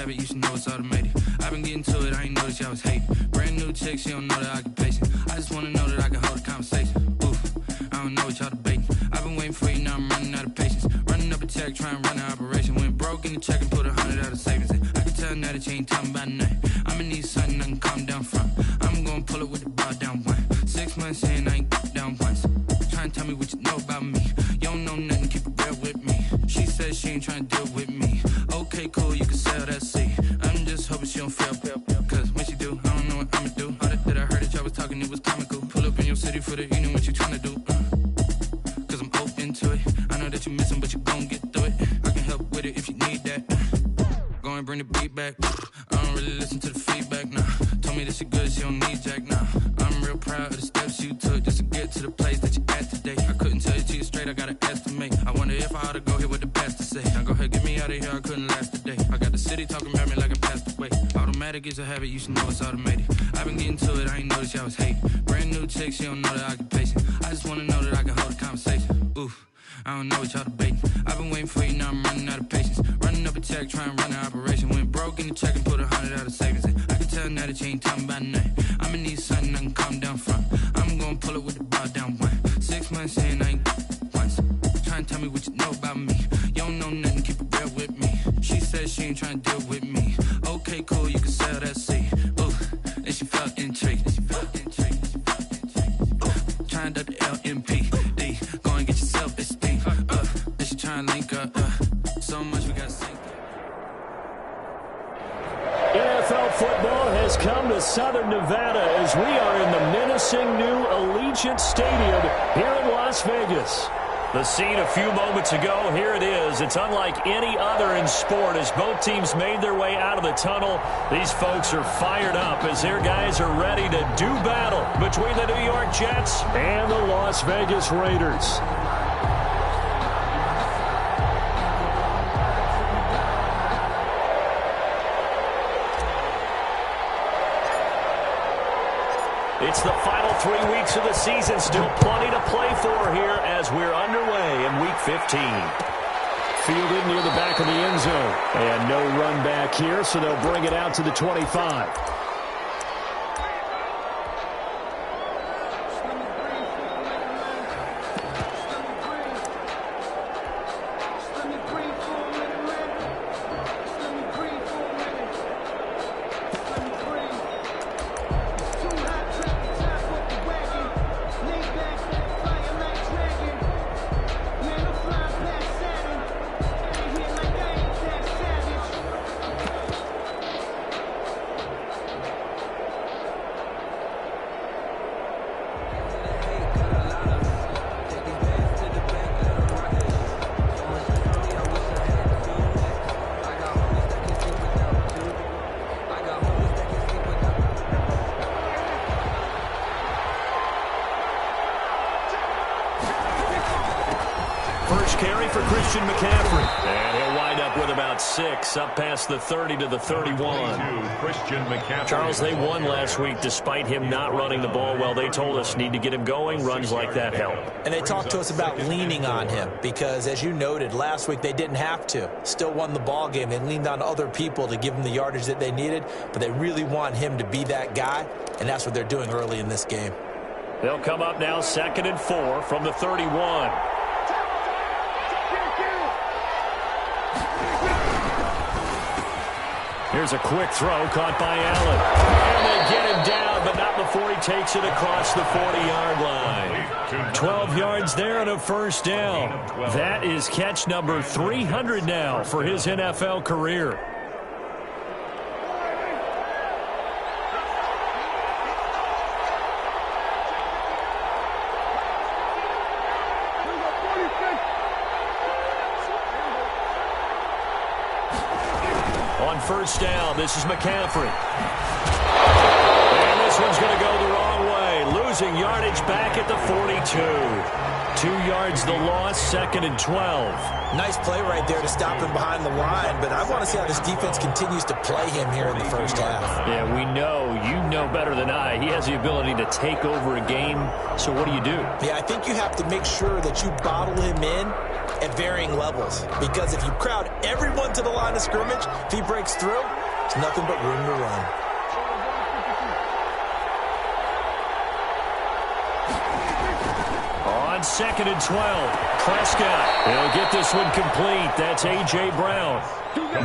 habit, you should know it's automated. I've been getting to it, I ain't noticed y'all was hating. Brand new chick, she don't know the occupation. I just wanna know that I can hold a conversation. Oof, I don't know what y'all debating. I've been waiting for you, now I'm running out of patience. Running up a check, trying to run an operation. Went broke in the check and put 100 out of savings in. I can tell now that you ain't talking about nothing. I'ma need something I can calm down from. I'm gonna pull it with the bar down one. 6 months in, I ain't down once. Trying to tell me what you know about me. You don't know nothing, keep it real with me. She says she ain't trying to deal with me. Okay, cool, you can sell that seat. I'm just hoping she don't fail. Cause when she do, I don't know what I'ma do. All that I heard that y'all was talking, it was comical. Pull up in your city for the evening, what you trying to do? Cause I'm open to it. I know that you missing, but you gon' get through it. I can help with it if you need that. Go and bring the beat back. I don't really listen to the feedback, nah. Told me that she good, she don't need jack, nah. I'm real proud of the steps you took just to get to the place that you at today. I couldn't tell you to you straight, I gotta estimate. I wonder if I ought to go here with the pastor say. Now go ahead, get me out of here, I couldn't last today. I got the city talking about me like I passed away. Automatic is a habit, you should know it's automated. I've been getting to it, I ain't noticed y'all was hating. Brand new chick, she don't know the occupation. I just wanna know that I can hold a conversation. Oof, I don't know what y'all debating. I've been waiting for you, now I'm running out of patience. Running up a check, trying to run an operation. Went broke in the check and put 100 out of savings in. I can tell now that you ain't talking about nothing. I'ma need something I can calm down from. I'm gonna pull it with the bar down one. 6 months in, I ain't once. Trying to tell me what you know about me. You don't know nothing, keep it real with me. She says she ain't trying to deal with me. Okay, cool, you can sell that seat. Ooh, and she felt intrigued. Trying to the LMPD. Go and get your self-esteem. And she trying to link up. So much we got synced up. NFL football has come to Southern Nevada as we are in the menacing new Allegiant Stadium here in Las Vegas. The scene a few moments ago, here it is. It's unlike any other in sport as both teams made their way out of the tunnel. These folks are fired up as their guys are ready to do battle between the New York Jets and the Las Vegas Raiders. It's the final 3 weeks of the season. Still plenty to play for here as we're underway in Week 15. Fielded near the back of the end zone. And no run back here, so they'll bring it out to the 25. Up past the 30 to the 31. Charles, they won last week despite him not running the ball well. They told us need to get him going. Runs like that help. And they talked to us about leaning on him because, as you noted, last week they didn't have to. Still won the ball game. They leaned on other people to give them the yardage that they needed, but they really want him to be that guy, and that's what they're doing early in this game. They'll come up now 2nd and 4 from the 31. Here's a quick throw caught by Allen. And they get him down, but not before he takes it across the 40-yard line. 12 yards there and a first down. That is catch number 300 now for his NFL career. First down, this is McCaffrey. And this one's going to go the wrong way. Losing yardage back at the 42. 2 yards the loss, 2nd and 12. Nice play right there to stop him behind the line, but I want to see how this defense continues to play him here in the first half. Yeah, we know, you know better than I. He has the ability to take over a game, so what do? Yeah, I think you have to make sure that you bottle him in at varying levels. Because if you crowd everyone to the line of scrimmage, if he breaks through, there's nothing but room to run. On 2nd and 12, Prescott. He'll get this one complete. That's A.J. Brown.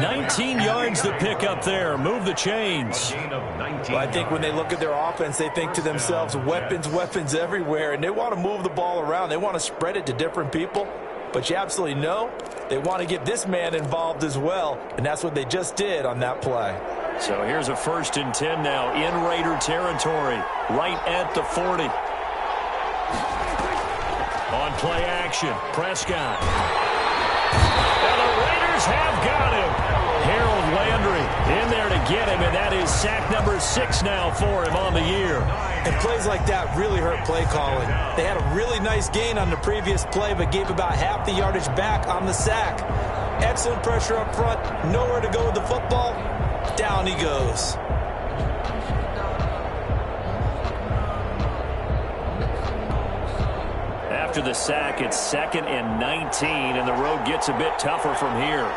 19 yards to pick up there. Move the chains. Well, I think when they look at their offense, they think to themselves, weapons, weapons everywhere, and they want to move the ball around. They want to spread it to different people. But you absolutely know they want to get this man involved as well, and that's what they just did on that play. So here's a 1st and 10 now in Raider territory, right at the 40. On play action, Prescott. And the Raiders have got him. Harold Landry in there to get him, and that is sack number 6 now for him on the year. And plays like that really hurt play calling. They had a really nice gain on the previous play, but gave about half the yardage back on the sack. Excellent pressure up front, nowhere to go with the football. Down he goes. After the sack, it's 2nd and 19, and the road gets a bit tougher from here.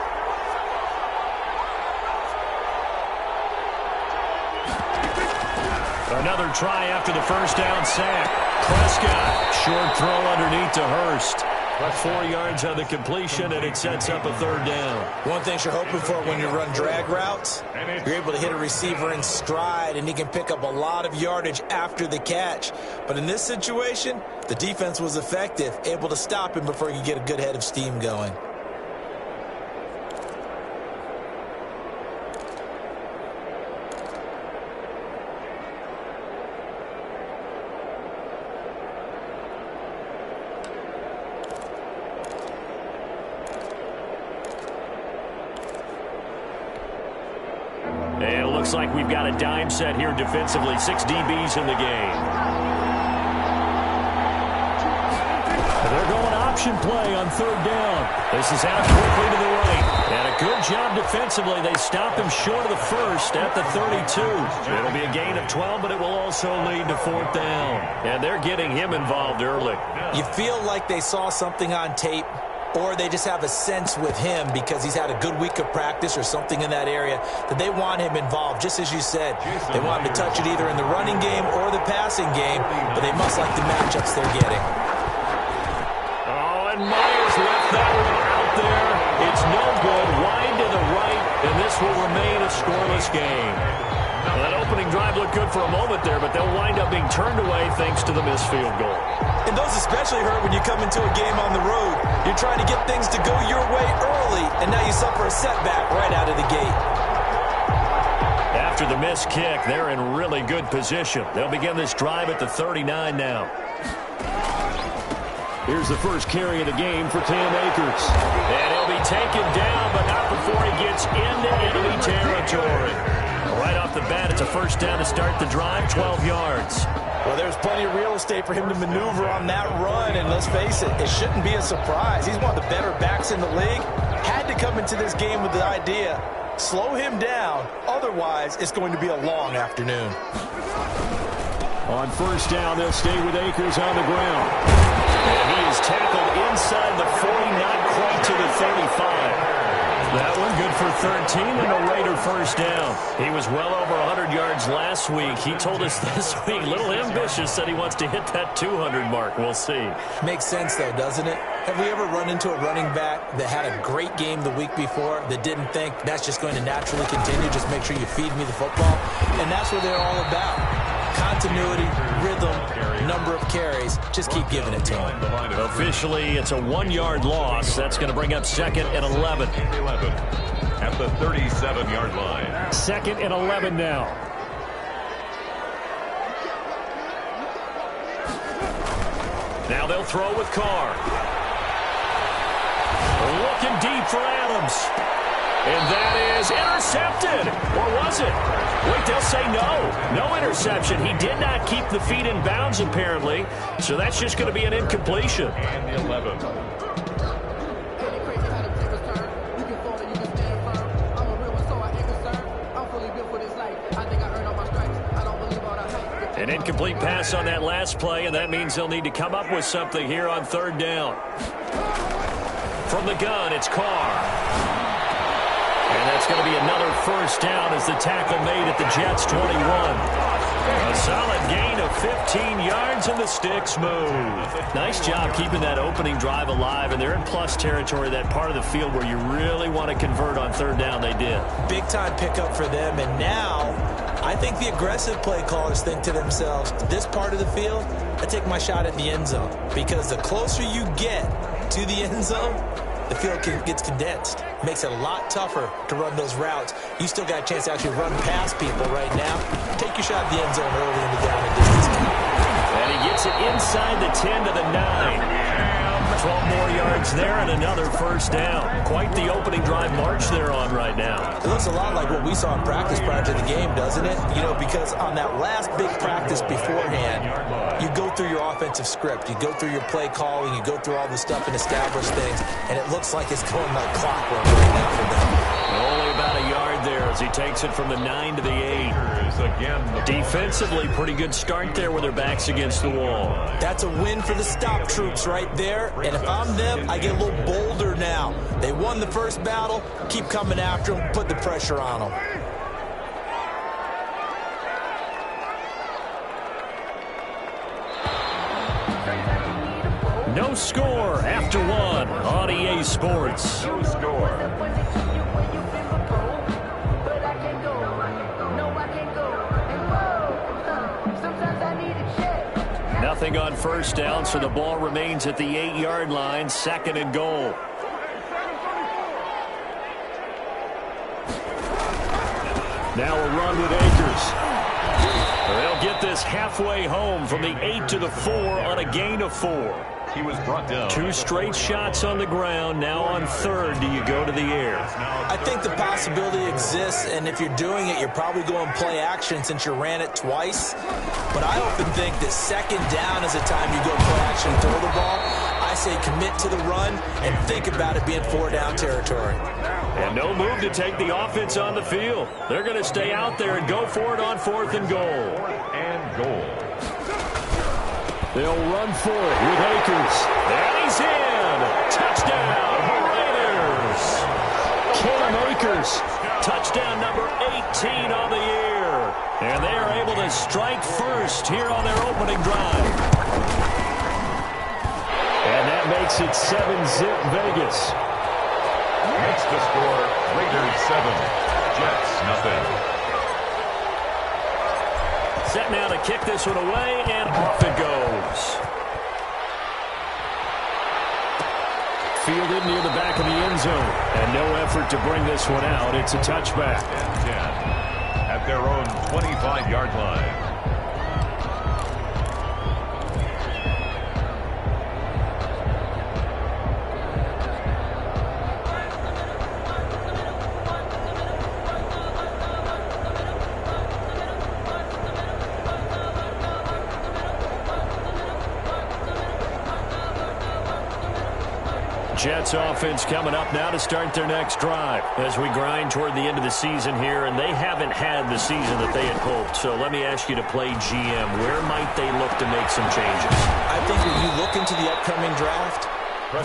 Another try after the 1st down sack. Prescott, short throw underneath to Hurst. 4 yards on the completion, and it sets up a 3rd down. One thing you're hoping for when you run drag routes, you're able to hit a receiver in stride, and he can pick up a lot of yardage after the catch. But in this situation, the defense was effective, able to stop him before he could get a good head of steam going. And it looks like we've got a dime set here defensively. 6 DBs in the game. They're going option play on 3rd down. This is out quickly to the right. And a good job defensively. They stopped him short of the 1st at the 32. It'll be a gain of 12, but it will also lead to 4th down. And they're getting him involved early. You feel like they saw something on tape, or they just have a sense with him because he's had a good week of practice or something in that area that they want him involved, just as you said. They want him to touch it either in the running game or the passing game, but they must like the matchups they're getting. Oh, and Myers left that one out there. It's no good. Wide to the right, and this will remain a scoreless game. Well, that opening drive looked good for a moment there, but they'll wind up being turned away thanks to the missed field goal. And those especially hurt when you come into a game on the road. You're trying to get things to go your way early, and now you suffer a setback right out of the gate. After the missed kick, they're in really good position. They'll begin this drive at the 39 now. Here's the first carry of the game for Cam Akers. And he'll be taken down, but not before he gets into enemy territory. Right off the bat, it's a 1st down to start the drive, 12 yards. Well, there's plenty of real estate for him to maneuver on that run, and let's face it, it shouldn't be a surprise. He's one of the better backs in the league. Had to come into this game with the idea, slow him down, otherwise it's going to be a long afternoon. On 1st down, they'll stay with Akers on the ground. And he is tackled inside the 40, not quite to the 35. That one good for 13 and a Raider 1st down. He was well over 100 yards last week. He told us this week, a little ambitious, said he wants to hit that 200 mark. We'll see. Makes sense, though, doesn't it? Have we ever run into a running back that had a great game the week before that didn't think that's just going to naturally continue? Just make sure you feed me the football. And that's what they're all about. Continuity, rhythm, number of carries. Just keep giving it to him. Officially, it's a 1-yard loss. That's going to bring up 2nd and 11. At the 37-yard line. 2nd and 11 now. Now they'll throw with Carr. Looking deep for Adams. And that is intercepted. Or was it? Wait, they'll say no. No interception. He did not keep the feet in bounds, apparently. So that's just going to be an incompletion. And the 11. An incomplete pass on that last play, and that means they'll need to come up with something here on 3rd down. From From the gun, it's Carr. And that's going to be another first down as the tackle made at the Jets' 21. A solid gain of 15 yards and the sticks move. Nice job keeping that opening drive alive, and they're in plus territory, that part of the field where you really want to convert on third down. They did. Big-time pickup for them, and now I think the aggressive play callers think to themselves, this part of the field, I take my shot at the end zone, because the closer you get to the end zone, the field gets condensed. Makes it a lot tougher to run those routes. You still got a chance to actually run past people right now. Take your shot at the end zone early in the down and distance game. And he gets it inside the 10 to the 9. 12 more yards there and another first down. Quite the opening drive march they're on right now. It looks a lot like what we saw in practice prior to the game, doesn't it? You know, because on that last big practice beforehand, you go through your offensive script. You go through your play calling. You go through all the stuff and establish things. And it looks like it's going like clockwork right now for them. Only about a yard there as he takes it from the 9 to the 8. Defensively, pretty good start there with their backs against the wall. That's a win for the stop troops right there. And if I'm them, I get a little bolder now. They won the first battle. Keep coming after them. Put the pressure on them. No score after one on EA Sports. No score. Nothing on first down, so the ball remains at the 8-yard line, 2nd and goal. Now a run with Akers. They'll get this halfway home from the 8 to the 4 on a gain of 4. He was brought down. 2 straight shots on the ground. Now on third, do you go to the air? I think the possibility exists, and if you're doing it, you're probably going play action since you ran it twice. But I often think that second down is the time you go play action and throw the ball. I say commit to the run and think about it being 4-down territory. And no move to take the offense on the field. They're going to stay out there and go for it on 4th and goal. 4th and goal. They'll run for it with Akers. And he's in. Touchdown, Raiders. Cam Akers. Touchdown number 18 on the year. And they are able to strike first here on their opening drive. And that makes it 7-zip Vegas. Next to score, Raiders 7, Jets nothing. Set now to kick this one away, and off it goes. Fielded near the back of the end zone, and no effort to bring this one out. It's a touchback. 10 at their own 25-yard line. Jets offense coming up now to start their next drive as we grind toward the end of the season here, and they haven't had the season that they had hoped. So let me ask you to play GM. Where might they look to make some changes? I think when you look into the upcoming draft,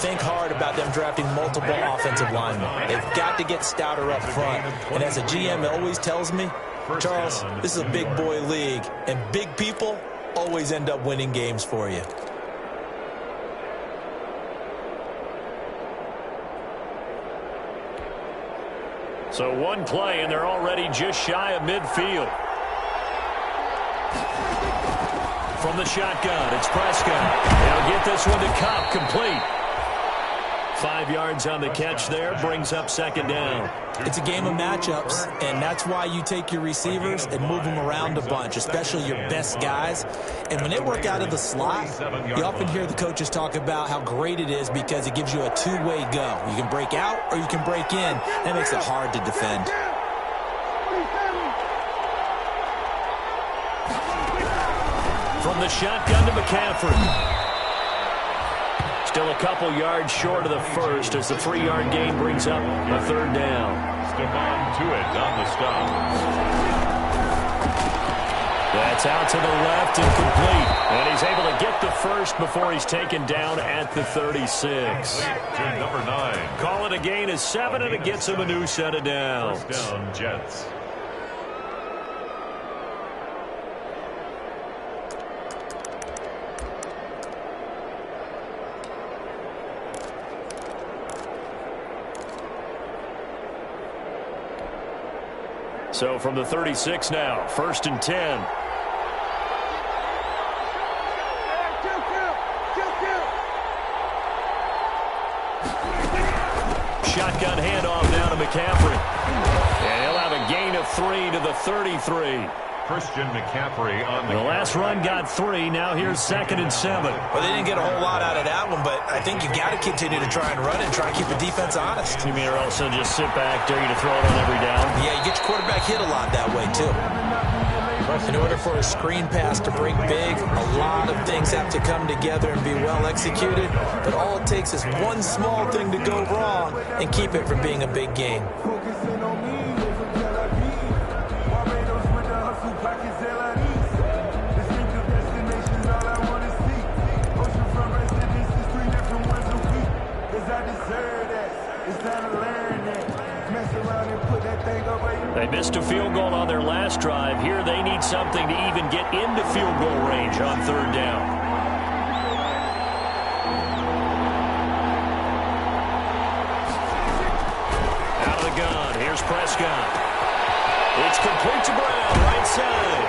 think hard about them drafting multiple offensive linemen. They've got to get stouter up front. And as a GM, it always tells me, Charles, this is a big boy league, and big people always end up winning games for you. So one play, and they're already just shy of midfield. From the shotgun, it's Prescott. They'll get this one to Cup, complete. 5 yards on the catch there, brings up 2nd down. It's a game of matchups, and that's why you take your receivers and move them around a bunch, especially your best guys. And when they work out of the slot, you often hear the coaches talk about how great it is because it gives you a two-way go. You can break out or you can break in. That makes it hard to defend. From the shotgun to McCaffrey. Still a couple yards short of the first as the 3-yard gain brings up a 3rd down. Stephon Tuitt on the stop. That's out to the left and complete. And he's able to get the first before he's taken down at the 36. To number 9. Call it a gain of 7, and it gets him a new set of downs. First down, Jets. So from the 36 now, 1st and 10. Shotgun handoff now to McCaffrey. And he'll have a gain of 3 to the 33. Christian McCaffrey on the last run got 3. Now here's 2nd and 7. Well, they didn't get a whole lot out of that one, but I think you got to continue to try and run it and try to keep the defense honest. You mean or also just sit back, dare you to throw it on every down? Yeah, you get your quarterback hit a lot that way, too. In order for a screen pass to break big, a lot of things have to come together and be well executed, but all it takes is one small thing to go wrong and keep it from being a big game. They missed a field goal on their last drive. Here they need something to even get into field goal range on 3rd down. Out of the gun. Here's Prescott. It's complete to Brown, right side.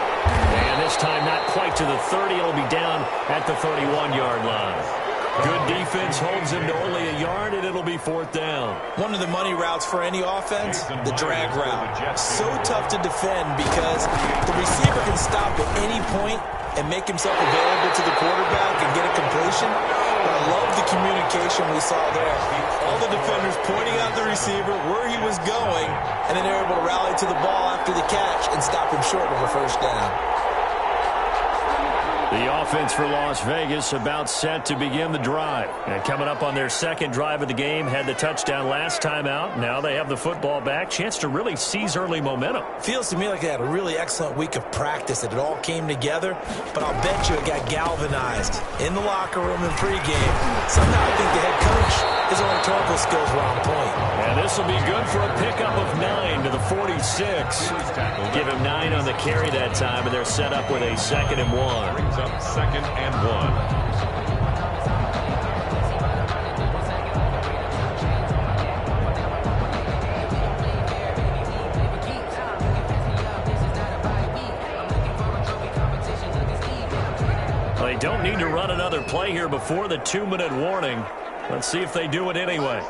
And this time not quite to the 30. It'll be down at the 31-yard line. Good defense holds him to only a yard, and it'll be 4th down. One of the money routes for any offense, the drag route. So tough to defend because the receiver can stop at any point and make himself available to the quarterback and get a completion. But I love the communication we saw there. All the defenders pointing out the receiver, where he was going, and then they're able to rally to the ball after the catch and stop him short of a 1st down. The offense for Las Vegas about set to begin the drive. And coming up on their 2nd drive of the game, had the touchdown last time out. Now they have the football back. Chance to really seize early momentum. Feels to me like they had a really excellent week of practice. It all came together, but I'll bet you it got galvanized in the locker room and pregame. Somehow I think the head coach, his rhetorical skills were on point. And this will be good for a pickup of 9 to the 46. Give him 9 on the carry that time, and they're set up with a 2nd and 1. Brings up 2nd and 1. They don't need to run another play here before the 2-minute warning. Let's see if they do it anyway.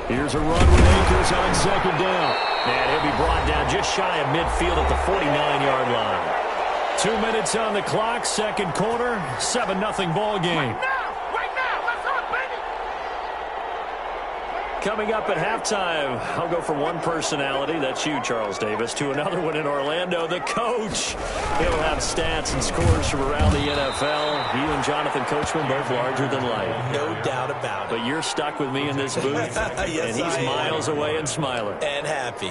Here's a run with Akers on 2nd down. And he'll be brought down just shy of midfield at the 49-yard line. 2 minutes on the clock, 2nd quarter, 7-0 ball game. Coming up at halftime, I'll go from one personality, that's you, Charles Davis, to another one in Orlando, the coach. He'll have stats and scores from around the NFL. You and Jonathan Coachman both larger than life. No doubt about it. But you're stuck with me in this booth, yes, and he's miles away and smiling. And happy.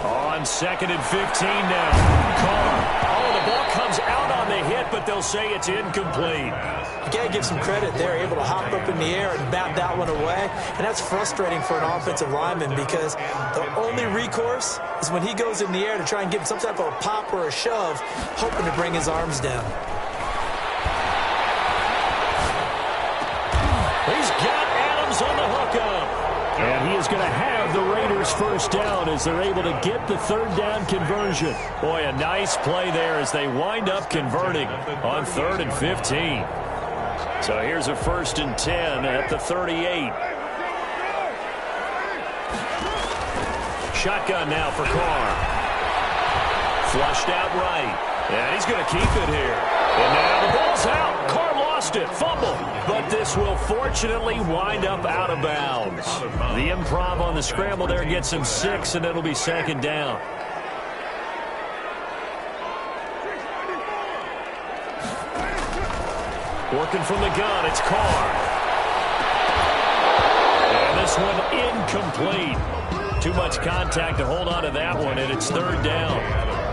On 2nd and 15 now. Carr. Oh, the ball comes out on the hit, but they'll say it's incomplete. You got to give some credit. They're able to hop up in the air and bat that one away. And that's frustrating for an offensive lineman because the only recourse is when he goes in the air to try and give him some type of a pop or a shove, hoping to bring his arms down. He's got Adams on the hookup. And he is going to have the Raiders 1st down as they're able to get the 3rd down conversion. Boy, a nice play there as they wind up converting on 3rd and 15. So here's a 1st and 10 at the 38. Shotgun now for Carr. Flushed out right. And he's going to keep it here. And now the ball's out. Carr lost lost it. Fumble. But this will fortunately wind up out of bounds. The improv on the scramble there gets him 6, and it'll be second down. Working from the gun, it's Carr. And this one incomplete. Too much contact to hold on to that one, and it's third down.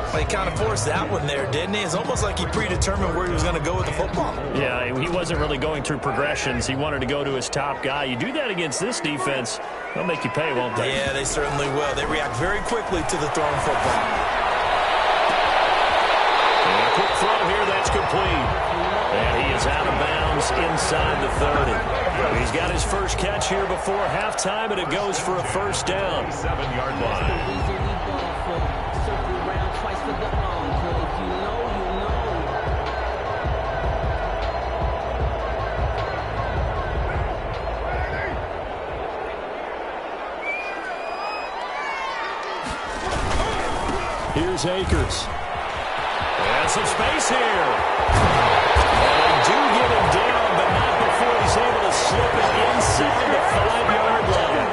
Well, he kind of forced that one there, didn't he? It's almost like he predetermined where he was going to go with the football. Yeah, he wasn't really going through progressions. He wanted to go to his top guy. You do that against this defense, they'll make you pay, won't they? Yeah, they certainly will. They react very quickly to the thrown football. And a quick throw here, that's complete. And he is out of bounds inside the 30. He's got his first catch here before halftime, and it goes for a first down. 7-yard line. Here's Akers. And some space here. And they do get him down, but not before he's able to slip it inside the 5-yard line.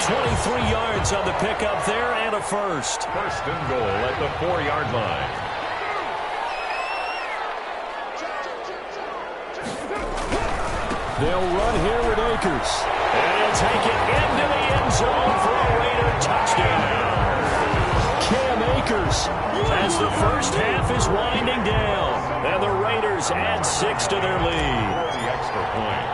23 yards on the pickup there and a first. First and goal at the 4-yard line. They'll run here with Akers. And he'll take it into the end zone for a Raider touchdown. Akers as the first half is winding down, and the Raiders add 6 to their lead. The extra point.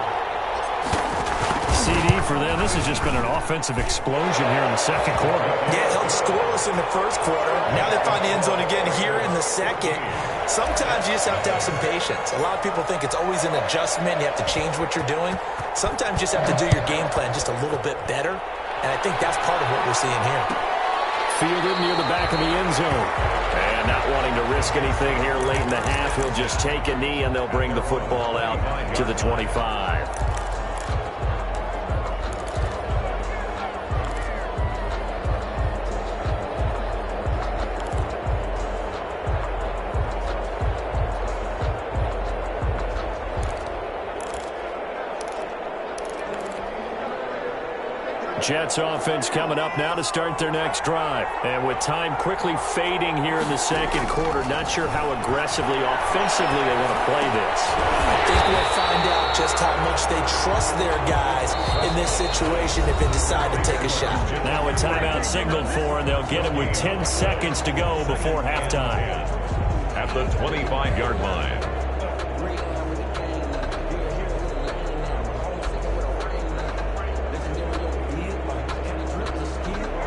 CD for them. This has just been an offensive explosion here in the second quarter. Yeah, held scoreless in the first quarter. Now they find the end zone again here in the second. Sometimes you just have to have some patience. A lot of people think it's always an adjustment. You have to change what you're doing. Sometimes you just have to do your game plan just a little bit better, and I think that's part of what we're seeing here. Fielded near the back of the end zone. And not wanting to risk anything here late in the half, he'll just take a knee, and they'll bring the football out to the 25. Jets offense coming up now to start their next drive. And with time quickly fading here in the second quarter, not sure how aggressively, offensively they want to play this. I think we'll find out just how much they trust their guys in this situation if they decide to take a shot. Now a timeout signaled for, and they'll get him with 10 seconds to go before halftime. At the 25-yard line.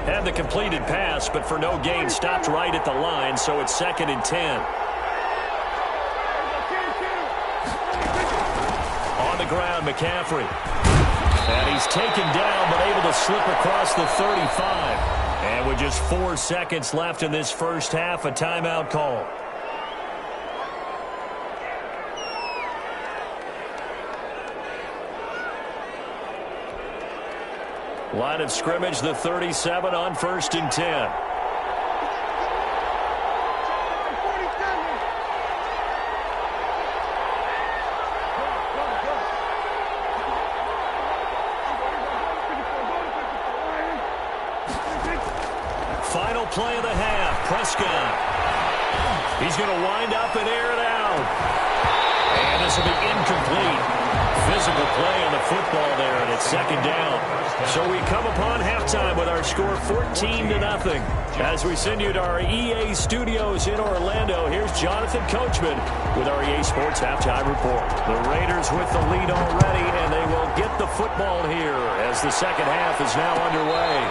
Had the completed pass, but for no gain, stopped right at the line, so it's 2nd and 10. On the ground, McCaffrey. And he's taken down, but able to slip across the 35. And with just 4 seconds left in this first half, a timeout call. Line of scrimmage, the 37 on 1st and 10. Final play of the half, Prescott. He's going to wind up and air it out. And this will be incomplete. Physical play on the football there, and it's 2nd down. So we come upon halftime with our score 14-0. As we send you to our EA studios in Orlando, here's Jonathan Coachman with our EA Sports Halftime Report. The Raiders with the lead already, and they will get the football here as the second half is now underway.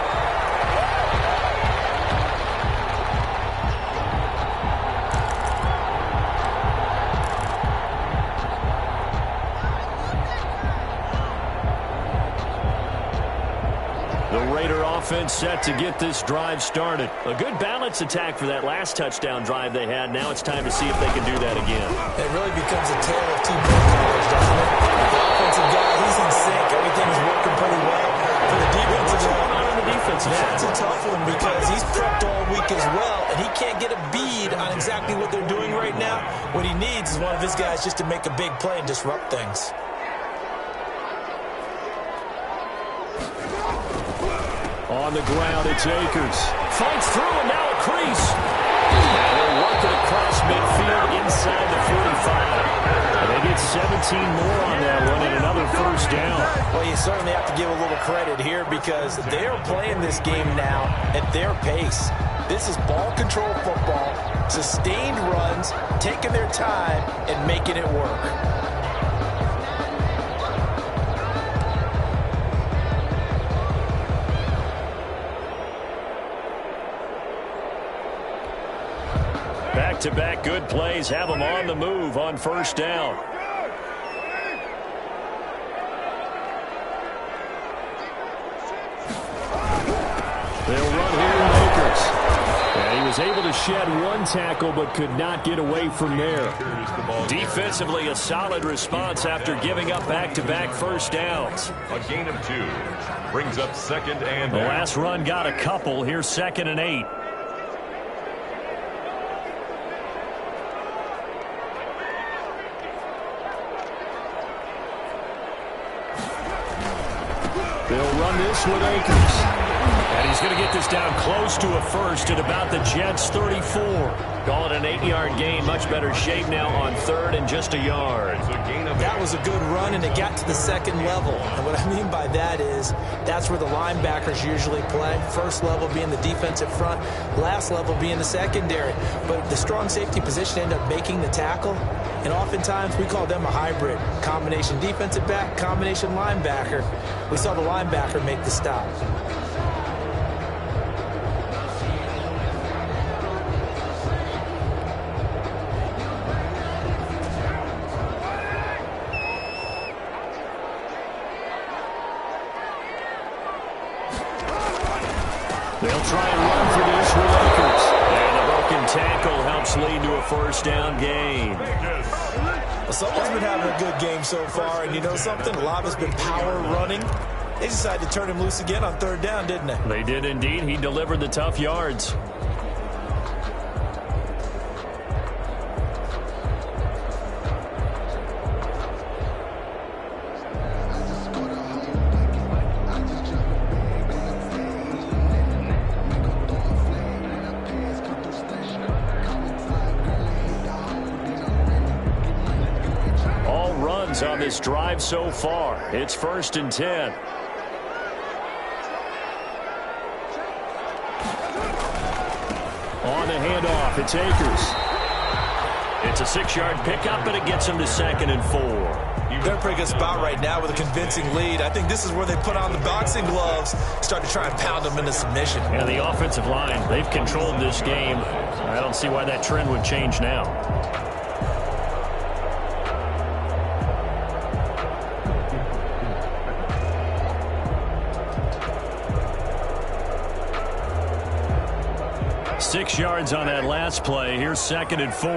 Offense set to get this drive started. A good balance attack for that last touchdown drive they had. Now it's time to see if they can do that again. It really becomes a tale of two colors, doesn't it? The offensive guy, he's in sync. Everything's working pretty well. For the defensive guy, on the defensive end, that's a tough one because he's prepped all week as well, and he can't get a bead on exactly what they're doing right now. What he needs is one of his guys just to make a big play and disrupt things. On the ground, it's Akers. Fights through, and now a crease. They're working across midfield inside the 45. And they get 17 more on that one and another first down. Well, you certainly have to give a little credit here because they're playing this game now at their pace. This is ball control football, sustained runs, taking their time, and making it work. Back-to-back good plays have them on the move on first down. They'll run here with Akers. And he was able to shed one tackle but could not get away from there. Defensively, a solid response after giving up back-to-back first downs. A gain of 2 brings up second and The last run got a couple. Here's 2nd and 8. They'll run this with Akers. And he's going to get this down close to a first at about the Jets' 34. Call it an 8-yard gain. Much better shape now on 3rd and just a yard. That was a good run, and it got to the second level. And what I mean by that is that's where the linebackers usually play. First level being the defensive front, last level being the secondary. But the strong safety position ended up making the tackle. And oftentimes we call them a hybrid. Combination defensive back, combination linebacker. We saw the linebacker make the stop. They'll try and run for this with Akers. And the broken tackle helps lead to a first down gain. Well, someone's been having a good game so far, and you know something? A lot of it's been power running. They decided to turn him loose again on 3rd down, didn't they? They did indeed. He delivered the tough yards. On this drive so far. It's 1st and 10. On the handoff, it's Akers. It's a 6-yard pickup, but it gets him to 2nd and 4. They're in a pretty good spot right now with a convincing lead. I think this is where they put on the boxing gloves, start to try and pound them into submission. And the offensive line, they've controlled this game. I don't see why that trend would change now. Six yards on that last play. Here's 2nd and 4.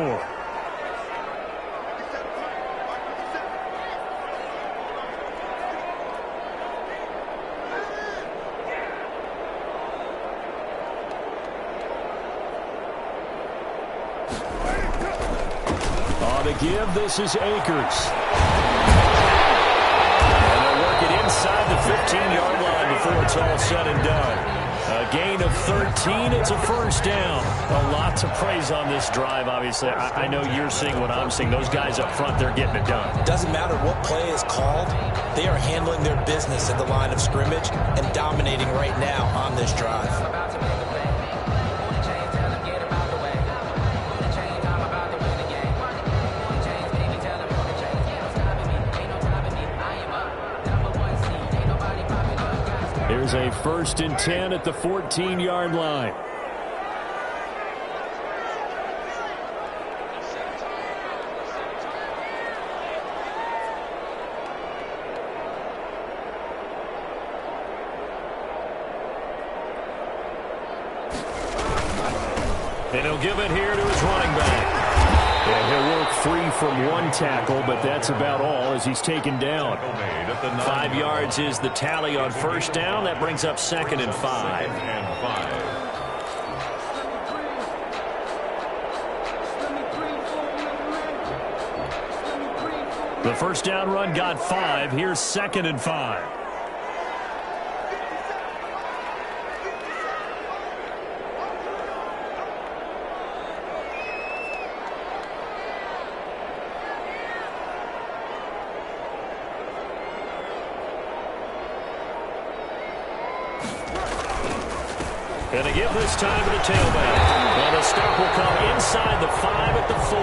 On the give, this is Akers. And they'll work it inside the 15-yard line before it's all said and done. A gain of 13. It's a first down. A lot to praise on this drive, obviously. I know you're seeing what I'm seeing. Those guys up front, they're getting it done. Doesn't matter what play is called. They are handling their business at the line of scrimmage and dominating right now on this drive. Here's a 1st and 10 at the 14-yard line. And he'll give it here to his running back. And he'll work free from one tackle, but that's about all as he's taken down. 5 yards is the tally on first down. That brings up 2nd and 5. The first down run got 5. Here's 2nd and 5. And a give this time to the tailback. And the stop will come inside the 5 at the 4.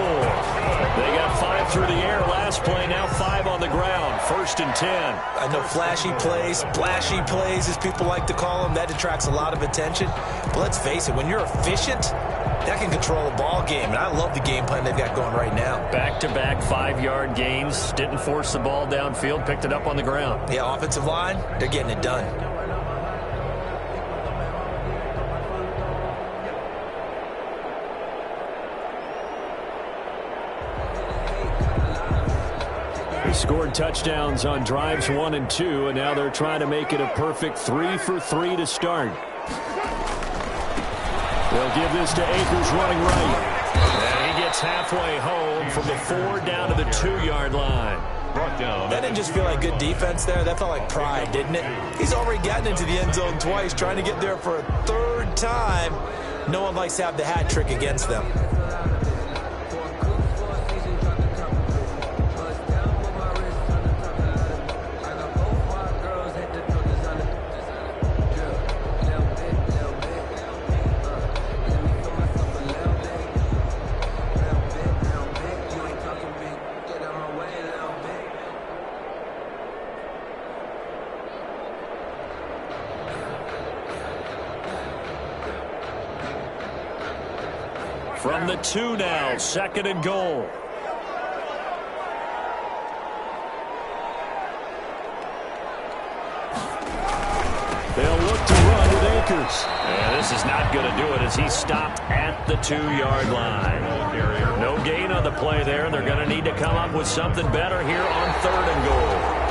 They got 5 through the air last play, now 5 on the ground. 1st and 10. I know flashy plays, splashy plays, as people like to call them, that attracts a lot of attention. But let's face it, when you're efficient, that can control a ball game. And I love the game plan they've got going right now. Back-to-back 5-yard gains. Didn't force the ball downfield, picked it up on the ground. Yeah, offensive line, they're getting it done. They scored touchdowns on drives 1 and 2, and now they're trying to make it a perfect 3 for 3 to start. They'll give this to Akers running right. And he gets halfway home from the 4 down to the 2-yard line. That didn't just feel like good defense there. That felt like pride, didn't it? He's already gotten into the end zone twice, trying to get there for a 3rd time. No one likes to have the hat trick against them. From the 2 now, 2nd and goal. They'll look to run with Akers. And this is not going to do it as he stopped at the 2-yard line. No gain on the play there. They're going to need to come up with something better here on 3rd and goal.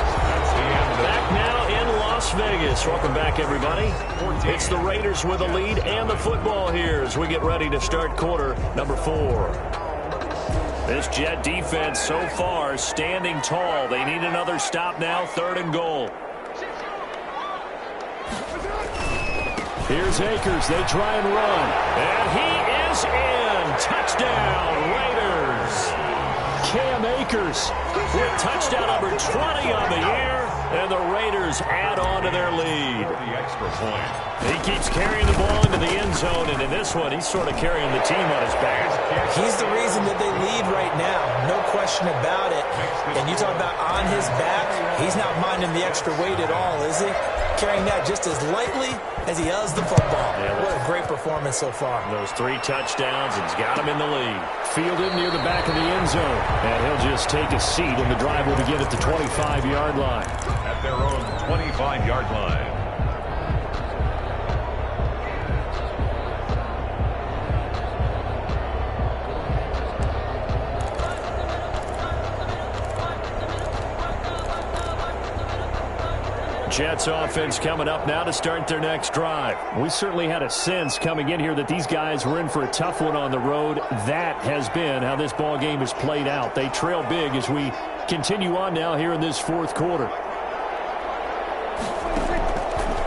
Back now in Las Vegas. Welcome back, everybody. It's the Raiders with a lead and the football here as we get ready to start quarter number 4. This Jet defense so far standing tall. They need another stop now, 3rd and goal. Here's Akers. They try and run. And he is in. Touchdown, Raiders. Cam Akers with touchdown number 20 on the year. And the Raiders add on to their lead. The extra point. He keeps carrying the ball into the end zone, and in this one, he's sort of carrying the team on his back. He's the reason that they lead right now. No question about it. And you talk about on his back, he's not minding the extra weight at all, is he? Carrying that just as lightly as he does the football. Yeah, what a great performance so far. Those 3 touchdowns, and he's got him in the lead. Fielded near the back of the end zone. And he'll just take a seat, and the drive will begin at the 25-yard line. At their own 25-yard line. Jets offense coming up now to start their next drive. We certainly had a sense coming in here that these guys were in for a tough one on the road. That has been how this ball game has played out. They trail big as we continue on now here in this 4th quarter.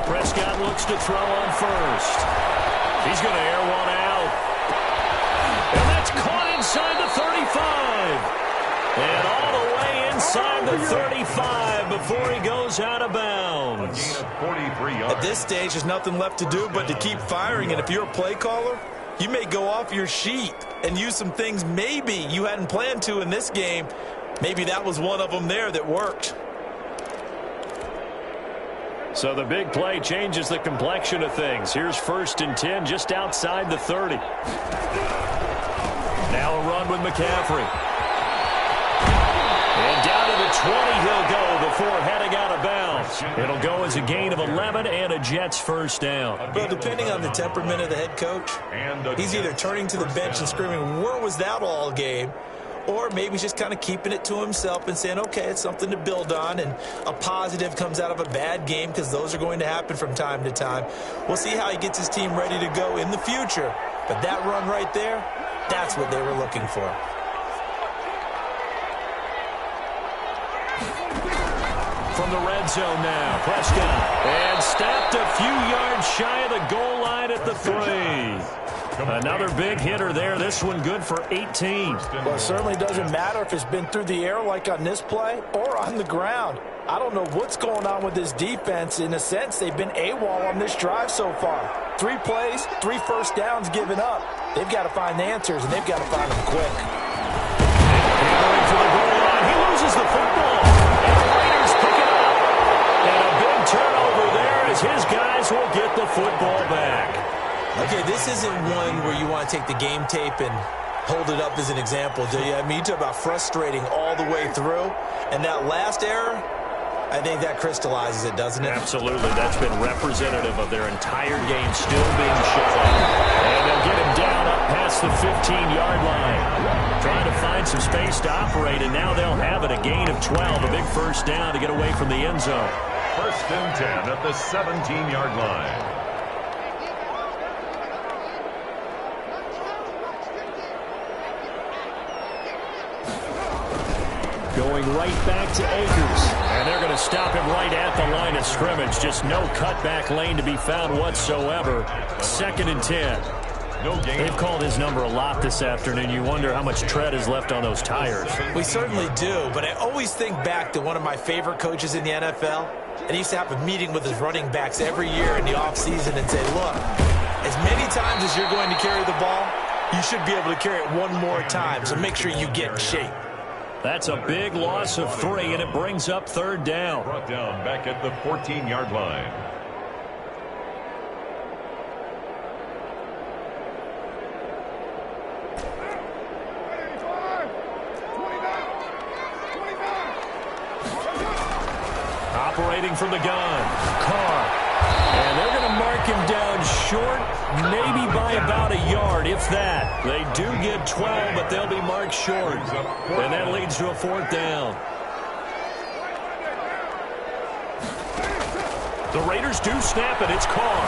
Prescott looks to throw on first. He's going to air one out. And that's caught inside the 35. And all the way inside the 35 before he goes out of bounds. At this stage, there's nothing left to do but to keep firing. And if you're a play caller, you may go off your sheet and use some things maybe you hadn't planned to in this game. Maybe that was one of them there that worked. So the big play changes the complexion of things. Here's 1st and 10 just outside the 30. Now a run with McCaffrey. And down to the 20 he'll go before heading out of bounds. It'll go as a gain of 11 and a Jets first down. Well, depending on the temperament of the head coach, he's either turning to the bench and screaming, "Where was that all game?" Or maybe he's just kind of keeping it to himself and saying, okay, it's something to build on, and a positive comes out of a bad game because those are going to happen from time to time. We'll see how he gets his team ready to go in the future. But that run right there, that's what they were looking for. From the red zone now, Prescott. And stopped a few yards shy of the goal line at the 3. Another big hitter there. This one good for 18. Well, it certainly doesn't matter if it's been through the air like on this play or on the ground. I don't know what's going on with this defense. In a sense, they've been AWOL on this drive so far. 3 plays, 3 first downs given up. They've got to find the answers, and they've got to find them quick. Handling to the goal line. He loses the football. And the Raiders pick it up. And a big turnover there as his guys will get the football back. Okay, this isn't one where you want to take the game tape and hold it up as an example, do you? I mean, you talk about frustrating all the way through. And that last error, I think that crystallizes it, doesn't it? Absolutely. That's been representative of their entire game still being shut out. And they'll get him down up past the 15-yard line. Trying to find some space to operate, and now they'll have it, a gain of 12, a big first down to get away from the end zone. 1st and 10 at the 17-yard line. Going right back to Akers. And they're going to stop him right at the line of scrimmage. Just no cutback lane to be found whatsoever. 2nd and 10. They've called his number a lot this afternoon. You wonder how much tread is left on those tires. We certainly do, but I always think back to one of my favorite coaches in the NFL. And he used to have a meeting with his running backs every year in the offseason and say, look, as many times as you're going to carry the ball, you should be able to carry it one more time, so make sure you get in shape. That's a big loss of 3, and it brings up 3rd down. Brought down back at the 14-yard line. Operating from the gun, Carr. And they're going to mark him down short, maybe by about a yard, if that. They do get 12, but they'll be marked short. And that leads to a 4th down. The Raiders do snap it. It's Carr.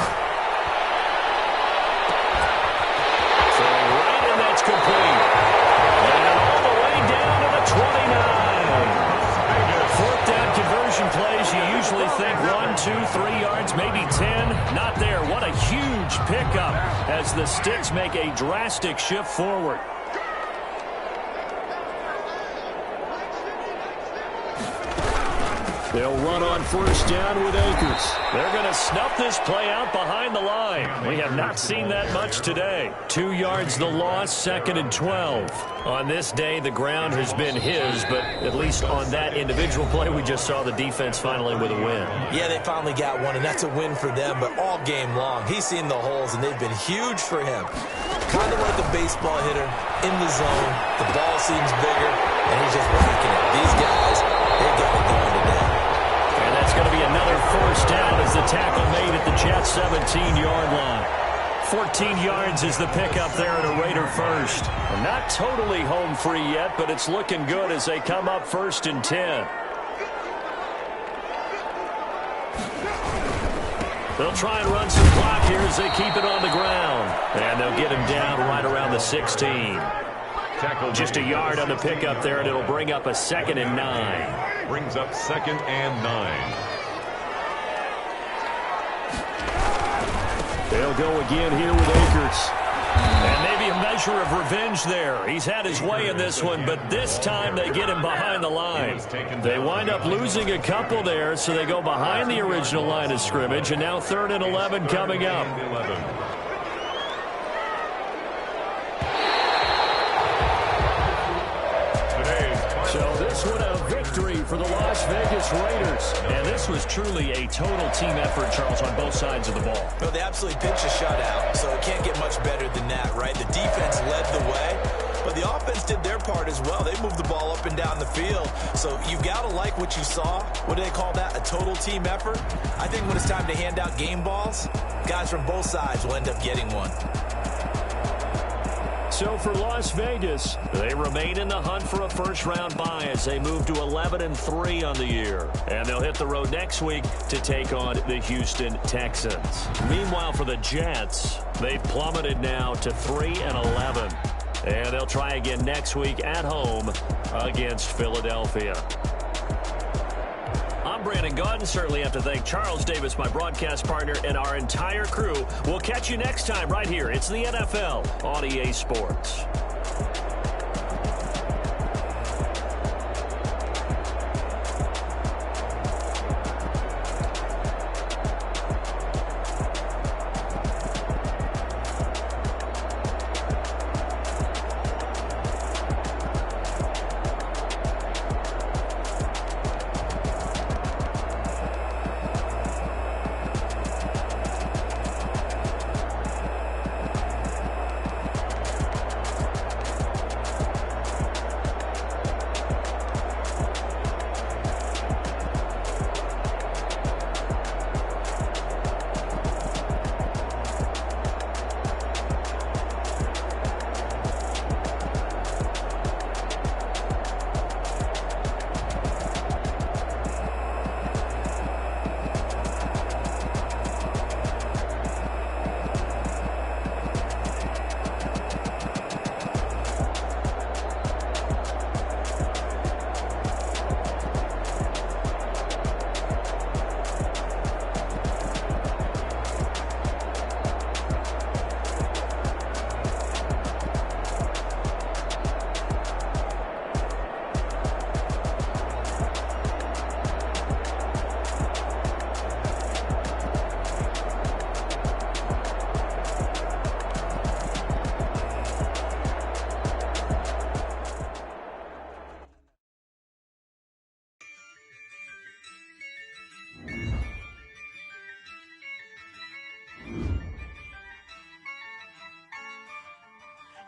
Throwing right, and that's complete. And all the way down to the 29. 4th down conversion plays, you usually think 1, 2, 3 yards, maybe 10. Not there. What a huge pickup as the Sticks make a drastic shift forward. They'll run on 1st down with Akers. They're going to snuff this play out behind the line. We have not seen that much today. 2 yards the loss, 2nd and 12. On this day, the ground has been his, but at least on that individual play, we just saw the defense finally with a win. Yeah, they finally got one, and that's a win for them, but all game long, he's seen the holes, and they've been huge for him. Kind of like a baseball hitter in the zone. The ball seems bigger, and he's just whacking it. These guys, they got it going today. And that's going to be another 1st down as the tackle made at the Jets' 17-yard line. 14 yards is the pickup there at a Raider first. And not totally home free yet, but it's looking good as they come up 1st and 10. They'll try and run some clock here as they keep it on the ground. And they'll get him down right around the 16. Just a yard on the pickup there, and it'll bring up a 2nd and 9. Brings up 2nd and 9. They'll go again here with Akers. And maybe a measure of revenge there. He's had his way in this one, but this time they get him behind the line. They wind up losing a couple there, so they go behind the original line of scrimmage, and now 3rd and 11 coming up. So this one a victory for the Las Vegas Raiders. And this was truly a total team effort, Charles, on both sides of the ball. Well, they absolutely pitched a shutout, so it can't get much better than that, right? The defense led the way, but the offense did their part as well. They moved the ball up and down the field. So you've got to like what you saw. What do they call that? A total team effort? I think when it's time to hand out game balls, guys from both sides will end up getting one. So for Las Vegas, they remain in the hunt for a first-round bye as they move to 11-3 on the year. And they'll hit the road next week to take on the Houston Texans. Meanwhile, for the Jets, they've plummeted now to 3-11. And they'll try again next week at home against Philadelphia. Brandon Gaudin. Certainly have to thank Charles Davis, my broadcast partner, and our entire crew. We'll catch you next time right here. It's the NFL on EA Sports.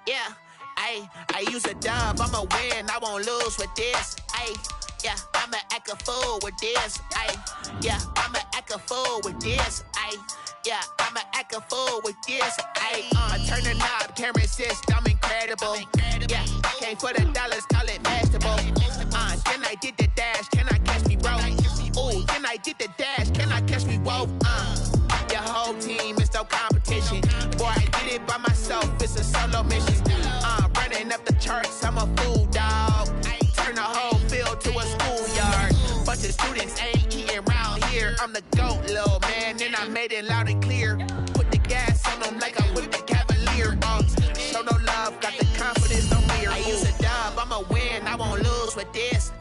Yeah, I use a dub, I'ma win, I won't lose with this. Yeah, I'ma act a fool with this. Yeah, I'ma act a fool with this. Yeah, I'ma act a fool with this. I turn the knob, camera assist, I'm incredible. Yeah, came for the dollars, call it vegetable. Then I did the dash, can I catch me, bro? Ooh, then I did the dash, can I catch me, whoa? Your whole team is no competition. Boy, I did it by myself, it's a solo mission. Running up the charts, I'm a fool, dog. Turn the whole field to a schoolyard. Bunch of students ain't eating round here. I'm the GOAT, little man, and I made it loud and clear. Put the gas on them like I'm with the Cavalier. Show no love, got the confidence on me. I use a dub, I'ma win, I won't lose with this.